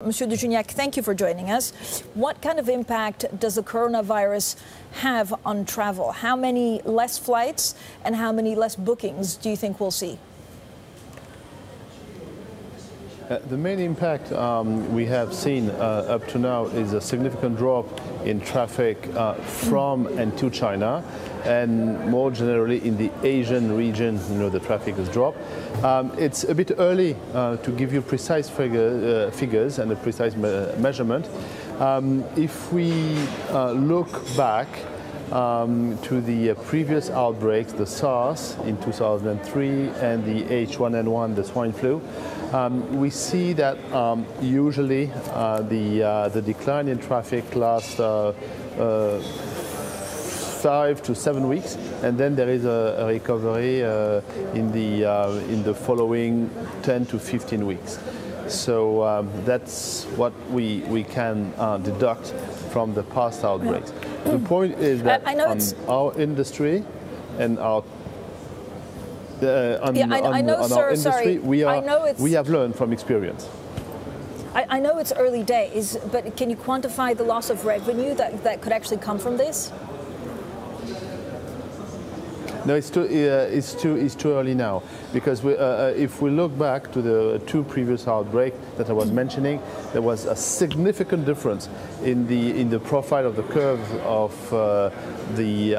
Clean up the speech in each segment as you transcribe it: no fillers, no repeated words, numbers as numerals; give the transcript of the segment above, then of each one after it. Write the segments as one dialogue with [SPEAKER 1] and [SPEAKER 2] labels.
[SPEAKER 1] Monsieur De Juniac, thank you for joining us. What kind of impact does the coronavirus have on travel? How many less flights and how many less bookings do you think we'll see?
[SPEAKER 2] The main impact we have seen up to now is a significant drop in traffic from and to China, and more generally in the Asian region, the traffic has dropped. It's a bit early to give you precise figures and a precise measurement. If we look back to the previous outbreaks, the SARS in 2003 and the H1N1, the swine flu, we see that usually the decline in traffic lasts 5 to 7 weeks, and then there is a recovery in the following 10 to 15 weeks. So that's what we can deduct from the past outbreaks. The point is that our industry and our we have learned from experience.
[SPEAKER 1] I know it's early days, but can you quantify the loss of revenue that could actually come from this?
[SPEAKER 2] No, it's too early now, because if we look back to the two previous outbreaks that I was mentioning, there was a significant difference in the profile of the curve of the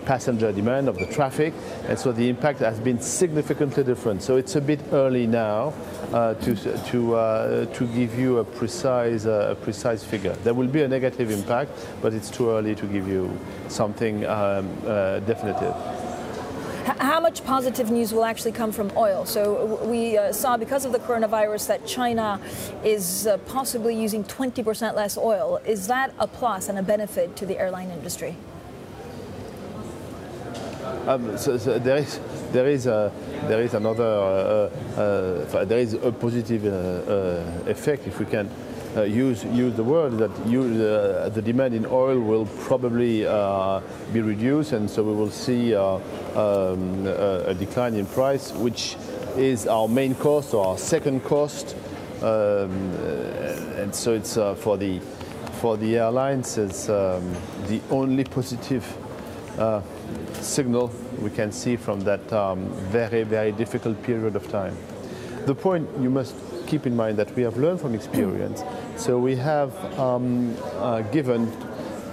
[SPEAKER 2] passenger demand, of the traffic, and so the impact has been significantly different. So it's a bit early now to give you a precise figure. There will be a negative impact, but it's too early to give you something definitive.
[SPEAKER 1] How much positive news will actually come from oil? So we saw, because of the coronavirus, that China is possibly using 20% less oil. Is that a plus and a benefit to the airline industry?
[SPEAKER 2] So there is a positive effect, if we can use the word, that the demand in oil will probably be reduced, and so we will see a decline in price, which is our main cost or our second cost, and so it's for the airlines, it's the only positive signal we can see from that very, very difficult period of time. The point you must keep in mind that we have learned from experience. So we have given,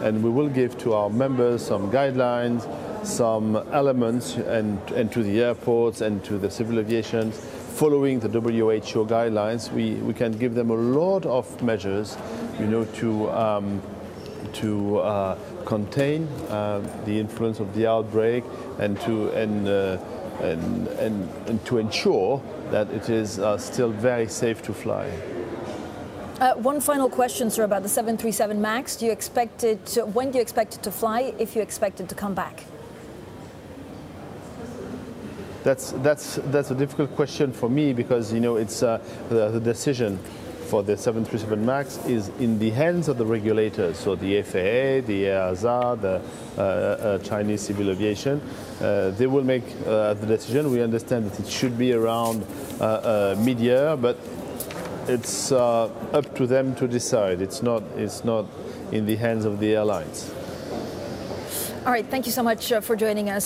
[SPEAKER 2] and we will give to our members, some guidelines, some elements, and to the airports and to the civil aviation, following the WHO guidelines. We can give them a lot of measures, to contain the influence of the outbreak and to ensure that it is still very safe to fly.
[SPEAKER 1] One final question, sir, about the 737 MAX. When do you expect it to fly, if you expect it to come back?
[SPEAKER 2] That's a difficult question for me, because it's the decision for the 737 MAX is in the hands of the regulators, so the FAA, the IATA, the Chinese civil aviation. They will make the decision. We understand that it should be around mid-year, but it's up to them to decide. It's not in the hands of the airlines.
[SPEAKER 1] All right, thank you so much for joining us.